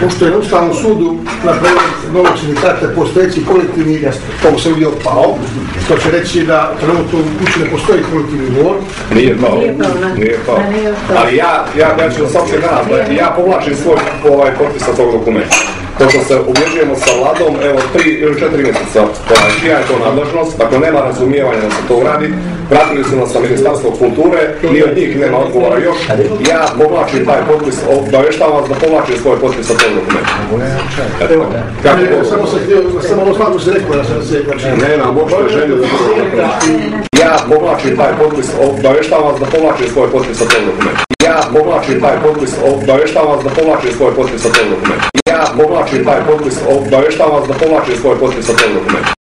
pošto je na Ustavnom sudu na predlog novog sindikata postojeći kolektivni, ovo sam vidio, pao, što će reći da trenutno u kući ne postoji kolektivni ugovor. Nije pao. Ali ja ću sam se gledati, ja povlačim svoj potpis tog dokumenta. Pošto se ubjeđujemo sa vladom, evo 3 ili 4 mjeseca, čija je to nadležnost, dakle nema razumijevanja da se to uradi, pratili su nas sa Ministarstvo kulture, ni od njih nema odgovora još, ja povlačim taj potpis, obavještavam vas da povlačim svoj potpis sa tog dokumenta. Samo ovo slavno se rekao da sam se... Nemam uopšte želju da ja povlačim taj potpis, obavještavam vas da povlačim svoj potpis sa tog dokumenta. Ja povlačim taj potpis, obavještavam vas da povlačim svoj potpis sa tog dokumenta. Ja povlačim taj potpis, obavještavam vas da povlačim svoj potpis sa tog dokumenta.